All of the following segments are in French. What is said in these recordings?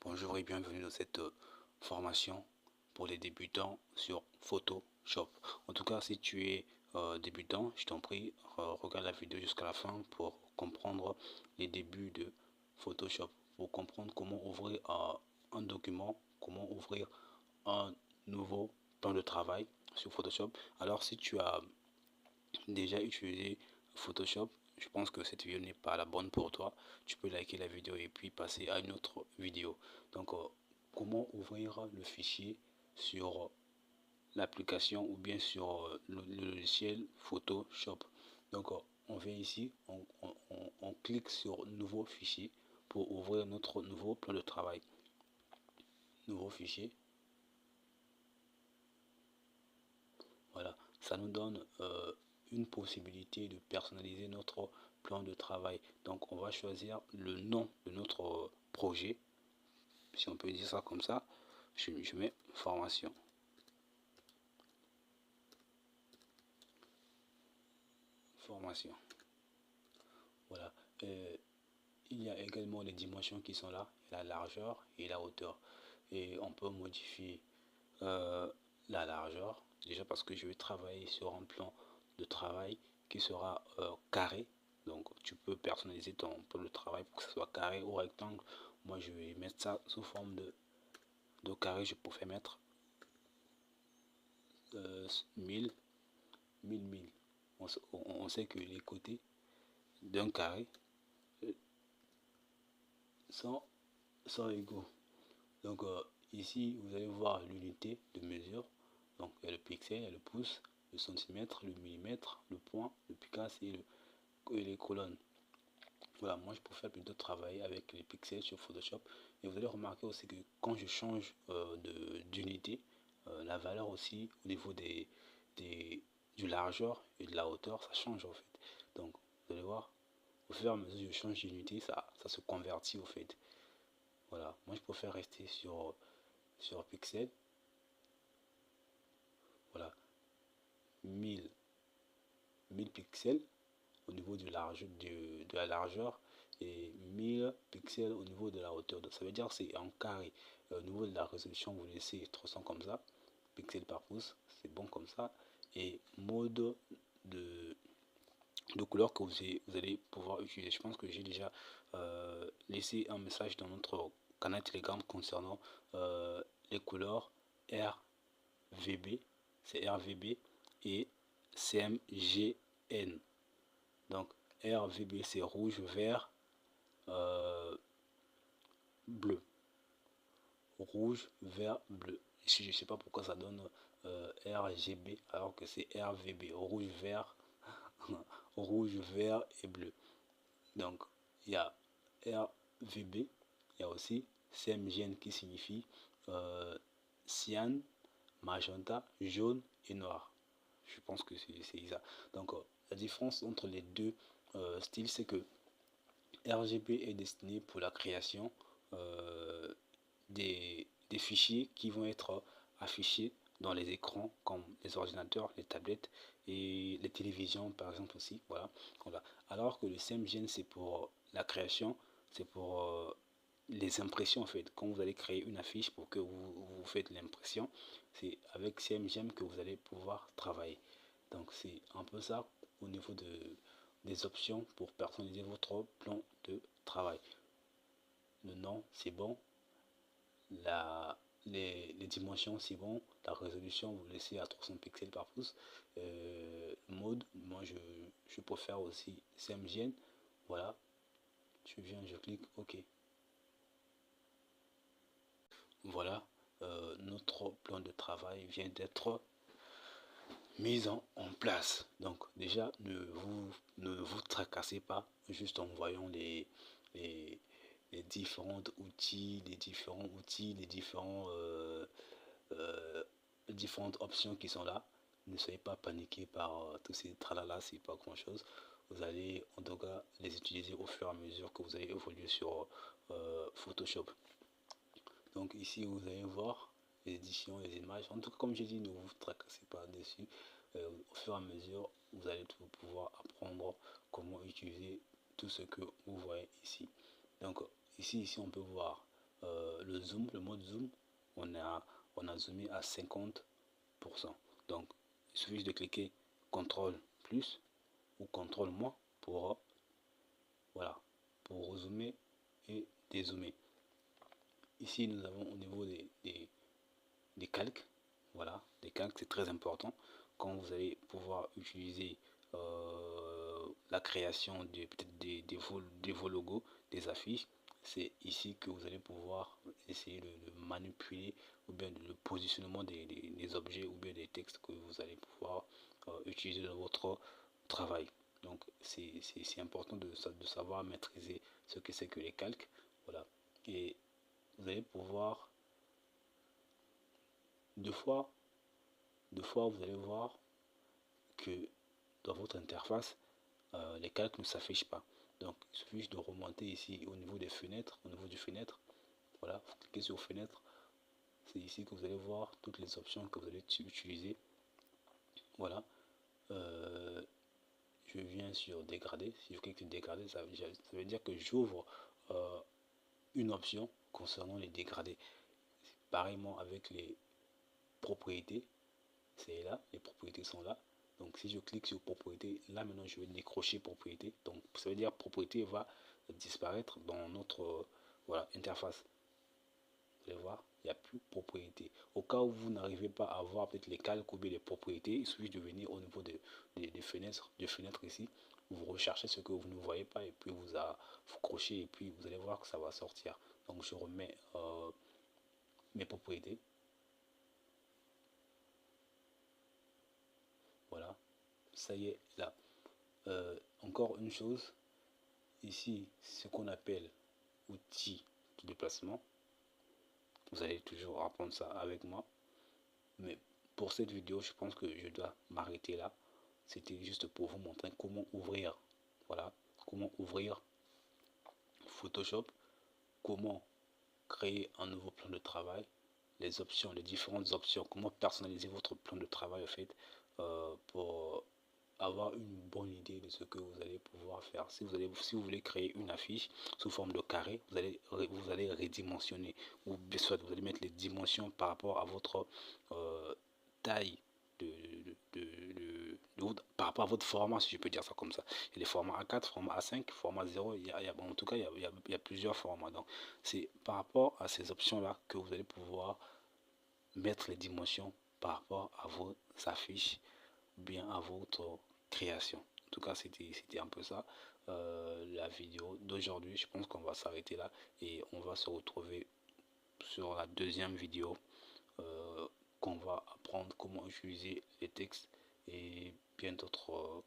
Bonjour et bienvenue dans cette formation pour les débutants sur Photoshop. En tout cas, si tu es débutant, je t'en prie, regarde la vidéo jusqu'à la fin pour comprendre les débuts de Photoshop, pour comprendre comment ouvrir un document, comment ouvrir un nouveau plan de travail sur Photoshop. Alors, si tu as déjà utilisé Photoshop, je pense que cette vidéo n'est pas la bonne pour toi. Tu peux liker la vidéo et puis passer à une autre vidéo. Donc, comment ouvrir le fichier sur l'application ou bien sur le logiciel Photoshop. Donc, on vient ici, on clique sur nouveau fichier pour ouvrir notre nouveau plan de travail. Nouveau fichier. Voilà, ça nous donne une possibilité de personnaliser notre plan de travail. Donc on va choisir le nom de notre projet, si on peut dire ça comme ça. Je mets formation. Formation. Voilà. Il y a également les dimensions qui sont là, la largeur et la hauteur. Et on peut modifier la largeur, déjà parce que je vais travailler sur un plan de travail qui sera carré. Donc tu peux personnaliser ton plan de travail pour que ce soit carré ou rectangle. Moi je vais mettre ça sous forme de carré. Je pourrais mettre 1000. On sait que les côtés d'un carré sont égaux. Donc ici vous allez voir l'unité de mesure. Donc il y a le pixel, il y a le pouce, le centimètre, le millimètre, le point, le picas et les colonnes. Voilà, moi je préfère plutôt travailler avec les pixels sur Photoshop. Et vous allez remarquer aussi que quand je change d'unité, la valeur aussi au niveau du largeur et de la hauteur, ça change en fait. Donc vous allez voir, au fur et à mesure que je change d'unité, ça se convertit au fait. Voilà, moi je préfère rester sur pixel. Voilà, 1000 pixels au niveau de la largeur et 1000 pixels au niveau de la hauteur. Donc ça veut dire que c'est en carré. Au niveau de la résolution, vous laissez 300 comme ça, pixels par pouce, c'est bon comme ça. Et mode de couleur que vous allez pouvoir utiliser. Je pense que j'ai déjà laissé un message dans notre canal Telegram concernant les couleurs RVB, c'est RVB et CMGN. Donc RVB c'est rouge, vert, bleu. Rouge, vert, bleu. Ici je sais pas pourquoi ça donne RGB alors que c'est RVB. Rouge, vert, rouge, vert et bleu. Donc il y a RVB, il y a aussi CMGN qui signifie cyan, magenta, jaune et noir. Je pense que c'est ça. Donc la différence entre les deux styles, c'est que RGB est destiné pour la création des fichiers qui vont être affichés dans les écrans comme les ordinateurs, les tablettes et les télévisions par exemple aussi. Voilà. Alors que le CMGN c'est pour la création, c'est pour les impressions en fait. Quand vous allez créer une affiche pour que vous faites l'impression, c'est avec CMGN que vous allez pouvoir travailler. Donc c'est un peu ça au niveau des options pour personnaliser votre plan de travail. Le nom c'est bon, les dimensions c'est bon, la résolution vous laissez à 300 pixels par pouce. Mode, moi je préfère aussi CMGN. Voilà, je viens, je clique OK. Voilà, notre plan de travail vient d'être mis en place. Donc déjà ne vous tracassez pas juste en voyant les différents outils, les différentes options qui sont là. Ne soyez pas paniqués par tous ces tralala, c'est pas grand chose. Vous allez en tout cas les utiliser au fur et à mesure que vous allez évoluer sur Photoshop. Donc ici vous allez voir les éditions, les images. En tout cas, comme j'ai dit, ne vous tracassez pas dessus. Au fur et à mesure, vous allez pouvoir apprendre comment utiliser tout ce que vous voyez ici. Donc ici on peut voir le mode zoom, on a zoomé à 50%. Donc il suffit de cliquer CTRL plus ou CTRL moins pour, voilà, pour zoomer et dézoomer. Ici nous avons au niveau des calques, voilà, des calques, c'est très important quand vous allez pouvoir utiliser la création peut-être des vos logos, des affiches. C'est ici que vous allez pouvoir essayer de manipuler ou bien le positionnement des objets ou bien des textes que vous allez pouvoir utiliser dans votre travail. Donc c'est important de savoir maîtriser ce que c'est que les calques, voilà. Et vous allez pouvoir deux fois vous allez voir que dans votre interface les calques ne s'affichent pas. Donc il suffit de remonter ici au niveau des fenêtres, au niveau du fenêtre, voilà, vous cliquez sur fenêtre, c'est ici que vous allez voir toutes les options que vous allez utiliser. Voilà, je viens sur dégrader. Si je clique sur dégrader, ça veut dire que j'ouvre une option concernant les dégradés. Pareillement avec les propriétés, c'est là, les propriétés sont là. Donc si je clique sur propriété, là maintenant je vais décrocher propriété. Donc ça veut dire propriété va disparaître dans notre voilà, interface. Vous allez voir, il n'y a plus propriété. Au cas où vous n'arrivez pas à voir peut-être les calques ou bien les propriétés, il suffit de venir au niveau des fenêtres, ici. Vous recherchez ce que vous ne voyez pas et puis vous crochez et puis vous allez voir que ça va sortir. Donc je remets mes propriétés. Voilà, ça y est là. Encore une chose, ici, ce qu'on appelle outils de déplacement. Vous allez toujours apprendre ça avec moi. Mais pour cette vidéo, je pense que je dois m'arrêter là. C'était juste pour vous montrer comment ouvrir. Voilà, comment ouvrir Photoshop, comment créer un nouveau plan de travail, les options, les différentes options, comment personnaliser votre plan de travail en fait, pour avoir une bonne idée de ce que vous allez pouvoir faire. Si vous voulez créer une affiche sous forme de carré, vous allez redimensionner, ou soit vous allez mettre les dimensions par rapport à votre taille par rapport à votre format, si je peux dire ça comme ça. Il y a les formats A4, format A5, format 0, en tout cas il y a plusieurs formats. Donc c'est par rapport à ces options là que vous allez pouvoir mettre les dimensions par rapport à vos affiches, bien à votre création. En tout cas c'était un peu ça la vidéo d'aujourd'hui. Je pense qu'on va s'arrêter là et on va se retrouver sur la deuxième vidéo qu'on va apprendre comment utiliser les textes et bien d'autres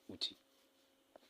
outils.